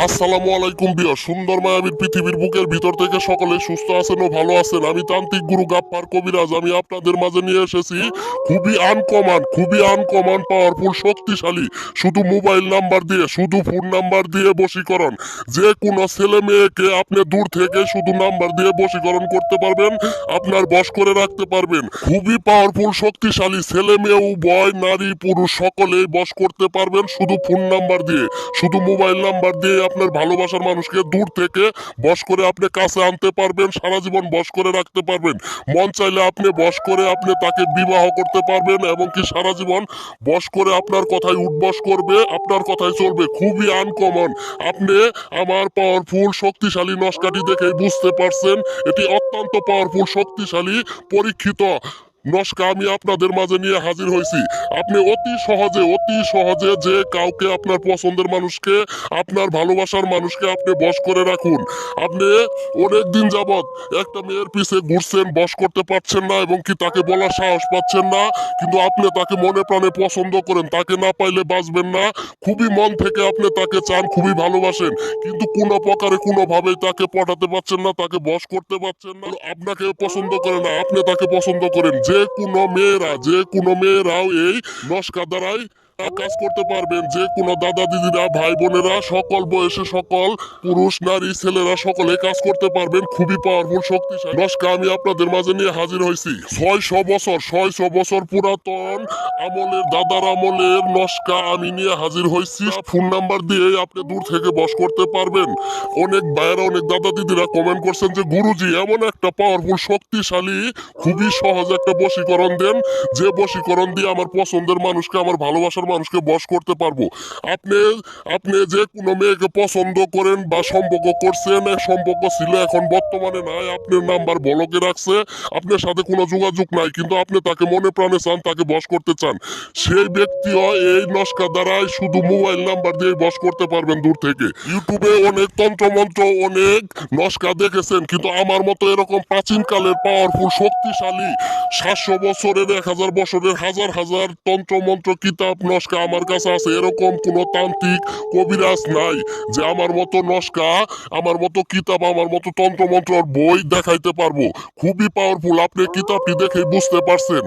আসসালামু আলাইকুম বিয়া সুন্দর মায়াবীর পৃথিবীর বুকের ভিতর থেকে সকলে সুস্থ আছেন ও ভালো আছেন। আমি তান্ত্রিক গুরু গাপ্পার কবিরাজ। আমি আপনাদের মাঝে নিয়ে এসেছি খুবই আনকমন পাওয়ারফুল শক্তিশালী শুধু মোবাইল নাম্বার দিয়ে, শুধু ফোন নাম্বার দিয়ে বশীকরণ। যে কোনো ছেলে মেয়েকে আপনি দূর থেকে শুধু নাম্বার দিয়ে বশীকরণ করতে পারবেন, আপনার বশ করে রাখতে পারবেন। খুবই পাওয়ারফুল শক্তিশালী, ছেলে মেয়ে উভয় নারী পুরুষ সকলেই বশ করতে পারবেন শুধু ফোন নাম্বার দিয়ে, শুধু মোবাইল নাম্বার দিয়ে। আপনার ভালোবাসার মানুষকে দূর থেকে বশ করে আপনি কাছে আনতে পারবেন, সারা জীবন বশ করে রাখতে পারবেন। মন চাইলে আপনি বশ করে আপনি তাকে বিবাহ করতে পারবেন এবং কি সারা জীবন বশ করে আপনার কথায় উঠবস করবে, আপনার কথায় চলবে। খুবই আনকমন। আপনি আমার পাওয়ারফুল শক্তিশালী নস্কাটি দেখেই বুঝতে পারছেন এটি অত্যন্ত পাওয়ারফুল শক্তিশালী পরীক্ষিত নস্কা আমি আপনাদের মাঝে নিয়ে হাজির হয়েছি। আপনি অতি সহজে যে কাউকে আপনার পছন্দের মানুষকে, আপনার ভালোবাসার মানুষকে আপনি বশ করে রাখুন। আপনি অনেক দিন যাবৎ একটা মেয়ের পিছে ঘুরছেন, বশ করতে পারছেন না এবং কি তাকে বলার সাহস পাচ্ছেন না, কিন্তু আপনি তাকে মনে প্রাণে পছন্দ করেন, তাকে না পাইলে বাঁচবেন না। খুবই মন থেকে আপনি তাকে চান, খুবই ভালোবাসেন, কিন্তু কোনো প্রকারে কোনোভাবেই তাকে পটাতে পারছেন না, তাকে বশ করতে পারছেন না। আপনাকে পছন্দ করে না, আপনি তাকে পছন্দ করেন। যে কোনো মেয়েরাও এই নস্কা দ্বারাই কাজ করতে পারবেন। যে কোনো দাদা দিদিরা, ভাই বোনেরা, সকল বয়সে সকল পুরুষ নারী ছেলেরা সকলে কাজ করতে পারবেন। খুবই পাওয়ারফুল শক্তিশালী নস্কা আমি আপনাদের মাঝে নিয়ে হাজির হয়েছি। 600 বছর পুরাতন আমলের, দাদার আমলের নস্কা আমি নিয়ে হাজির হয়েছি। ফোন নাম্বার দিয়ে আপনি দূর থেকে বশ করতে পারবেন। অনেক ভাইয়েরা, অনেক দাদা দিদিরা কমেন্ট করছেন যে গুরুজি এমন একটা পাওয়ারফুল শক্তিশালী খুবই সহজ একটা বশীকরণ দেন, যে বশীকরণ দিয়ে আমার পছন্দের মানুষকে, আমার ভালোবাসার মানুষকে বশ করতে পারবো। আপনি আপনি যে কোনো মেয়েকে পছন্দ করেন বা সম্পর্ক করছেন, সম্পর্ক ছিল এখন বর্তমানে নাই, আপনার নাম্বার ব্লকে রাখছে, আপনার সাথে কোনো যোগাযোগ নাই, কিন্তু আপনি তাকে মনে প্রাণে চান, তাকে বশ করতে চান, সেই ব্যক্তিও এই নস্কা দ্বারাই শুধু মোবাইল নাম্বার দিয়ে বশ করতে পারবেন দূর থেকে। ইউটিউবে অনেক তন্ত্রমন্ত্র, অনেক নস্কা দেখেছেন, কিন্তু আমার মতো এরকম প্রাচীন কালের পাওয়ারফুল শক্তিশালী 700 বছরের, 1000 বছরের, হাজার হাজার তন্ত্রমন্ত্র কিতাব নস্কা আমার কাছে আছে। এরকম কোনো তান্ত্রিক কবিরাজ নাই যে আমার মতো নস্কা, আমার মতো কিতাব, আমার মতো তন্ত্রমন্ত্রর বই দেখাইতে পারবো। খুবই পাওয়ারফুল। আপনি কিতাবটি দেখে বুঝতে পারছেন।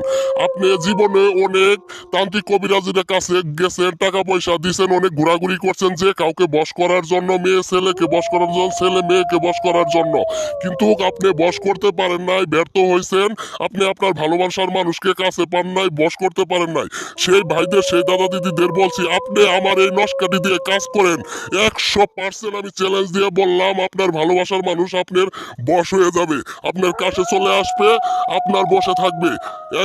আপনি জীবনে অনেক তান্ত্রিক কবিরাজের কাছে গেছেন, টাকা পয়সা দিয়েছেন, অনেক ঘোরাঘুরি করছেন যে কাউকে বশ করার জন্য, মেয়ে ছেলেকে বশ করার জন্য, ছেলে মেয়েকে বশ করার জন্য, কিন্তু আপনি বশ করতে পারেন নাই, ব্যর্থ হয়েছেন। আপনি আপনার ভালোবাসার মানুষকে কাছে পান নাই, বশ করতে পারেন নাই। সেই ভাইদের, সেই দাদা দিদিদের বলছি আপনি আমার এই নস্কাটি দিয়ে কাজ করেন। 100% আমি চ্যালেঞ্জ দিয়ে বললাম আপনার ভালোবাসার মানুষ আপনার বশ হয়ে যাবে, আপনার কাছে চলে আসবে, আপনার বসে থাকবে।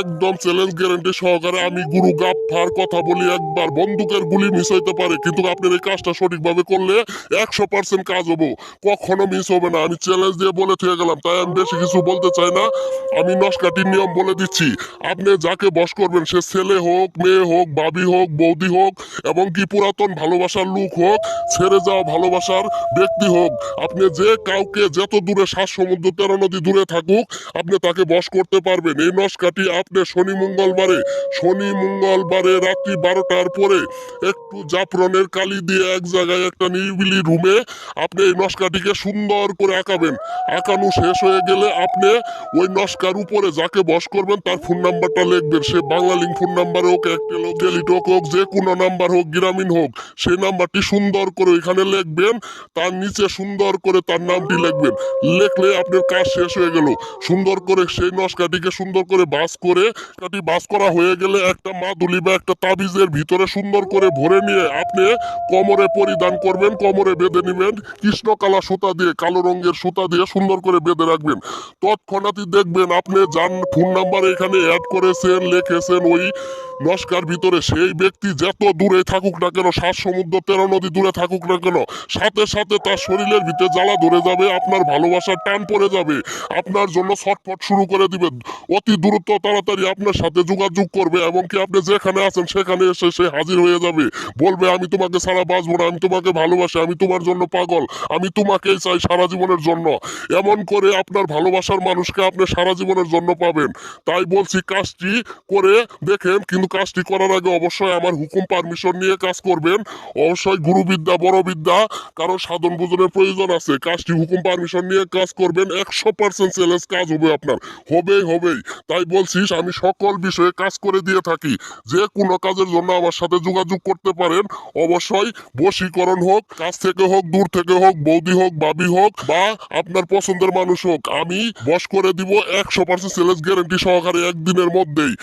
একদম চ্যালেঞ্জ গ্যারান্টি সহকারে আমি গুরু গাপ্পার কথা বলি। একবার বন্দুকের গুলি মিস হইতে পারে, কিন্তু আপনার এই কাজটা সঠিকভাবে করলে 100% কাজ হবো, কখনো মিস হবে না। আমি চ্যালেঞ্জ দিয়ে বলে থেকে গেলাম, তাই আমি বেশি কিছু বলতে চাই না। আমি নস্কাটির নিয়ম বলে দিচ্ছি। আপনি যাকে বশ করবেন, সে ছেলে হোক, মেয়ে হোক, ভাবি হোক, বৌদি হোক, এবং কি পুরাতন ভালোবাসার লোক হোক, ছেড়ে যাওয়া ভালোবাসার ব্যক্তি হোক, আপনি যে কাউকে যত দূরে 7 সমুদ্র 13 নদী দূরে থাকুক, আপনি তাকে বশ করতে পারবেন। এই নস্কাটি আপনি শনি মঙ্গলবারে রাত্রি 12টার পরে একটু জাফরানের কালি দিয়ে এক জায়গায় একটা নিরিবিলি রুমে আপনি এই নস্কাটিকে সুন্দর করে আঁকাবেন। আঁকানো শেষ হয়ে গেলে আপনি ওই নস্কার উপরে যাকে বশ করবেন তার ফোন নাম্বারটা লিখবেন। সে বাংলা লিঙ্ক ফোন নাম্বার হোক, এয়ারটেল হোক, টেলিটক হোক, যে কোনো নাম্বার হোক, গ্রামীণ হোক, সেই নাম্বারটি সুন্দর করে এখানে লিখবেন। তার নিচে সুন্দর করে তার নামটি লিখবেন। লিখলে আপনার কাজ শেষ হয়ে গেল। সুন্দর করে সেই নস্কাটিকে সুন্দর করে বাস করা হয়ে গেলে একটা মাদুলি বা একটা তাবিজের ভিতরে সুন্দর করে ভরে নিয়ে আপনি কোমরে পরিধান করবেন, কোমরে বেঁধে নেবেন। কৃষ্ণকালা সুতা দিয়ে, কালো রঙের সুতা দিয়ে সুন্দর করে বেঁধে রাখবেন। তৎক্ষণাৎই দেখবেন আপনি যার ফোন নাম্বার এখানে অ্যাড করেছেন, লিখেছেন ওই নস্কার ভিতরে, সেই ব্যক্তি যত দূরে থাকুক না কেন, 7 সমুদ্র 13 নদী দূরে থাকুক না কেন, সাথে সাথে তার শরীরের ভিতরে জ্বালা ধরে যাবে, আপনার ভালোবাসার টান পড়ে যাবে, আপনার জন্য ছটফট শুরু করে দিবে, অতি দ্রুত তাড়াতাড়ি আপনার সাথে যোগাযোগ করবে, এবং কি আপনি যেখানে আছেন সেখানে এসে সে হাজির হয়ে যাবে। বলবে আমি তোমাকে ছাড়া বাঁচবো না, আমি তোমাকে ভালোবাসি, আমি তোমার জন্য পাগল, আমি তোমাকেই চাই সারা জীবনের জন্য। এমন করে আপনার ভালোবাসার মানুষকে আপনি সারা জীবনের জন্য পাবেন। তাই বলছি কাজটি করে দেখেন, কিন্তু কাজটি করার আগে অবশ্যই আমার হুকুম পারমিশন নিয়ে কাজ করবেন। অবশ্যই গুরুবিদ্যা বড় বিদ্যা কারণ সাধন ভোজনের প্রয়োজন আছে। কাজটি হুকুম পারমিশন নিয়ে কাজ করবেন, 100% সেলেস কাজ হবে আপনার, হবেই। তাই বলছিস আমি সকল বিষয়ে কাজ করে দিয়ে থাকি। যে কোনো কাজের জন্য আমার সাথে যোগাযোগ করতে পারেন। অবশ্যই বশীকরণ হোক, কাছ থেকে হোক, দূর থেকে হোক, বৌদি হোক, বাবি হোক বা আপনার পছন্দের মানুষ হোক, আমি বশ করে দিব 100% সেলেস গ্যারান্টি সহকারে একদিনের মধ্যেই।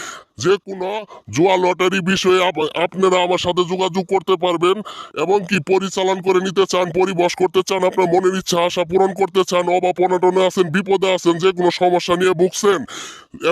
যে কোনো জুয়া লটারি বিষয়ে আপনারা আমার সাথে যোগাযোগ করতে পারবেন। এবং কি পরিচালন করে নিতে চান, পরিবশ করতে চান, আপনার মনের ইচ্ছা আশা পূরণ করতে চান, অভাব অনটনে আছেন, বিপদে আছেন, যে কোনো সমস্যা নিয়ে ভুগছেন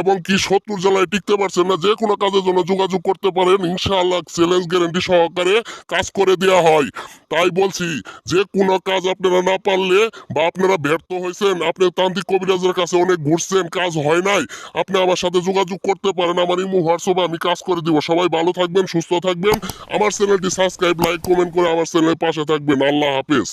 এবং কি শত্রুর জ্বালায় টিকতে পারছেন না, যে কোনো কাজের জন্য যোগাযোগ করতে পারেন। ইনশাআল্লাহ চ্যালেঞ্জ গ্যারান্টি সহকারে কাজ করে দেওয়া হয়। তাই বলছি যে কোনো কাজ আপনারা না পারলে বা আপনারা ব্যর্থ হয়েছেন, আপনি তান্ত্রিক কবিরাজের কাছে অনেক ঘুরছেন, কাজ হয় নাই, আপনি আমার সাথে যোগাযোগ করতে পারেন। আমার ইমো হোয়াটসঅ্যাপে আমি কাজ করে দিব। সবাই ভালো থাকবেন, সুস্থ থাকবেন। আমার চ্যানেলটি সাবস্ক্রাইব, লাইক, কমেন্ট করে আমার চ্যানেলের পাশে থাকবেন। আল্লাহ হাফেজ।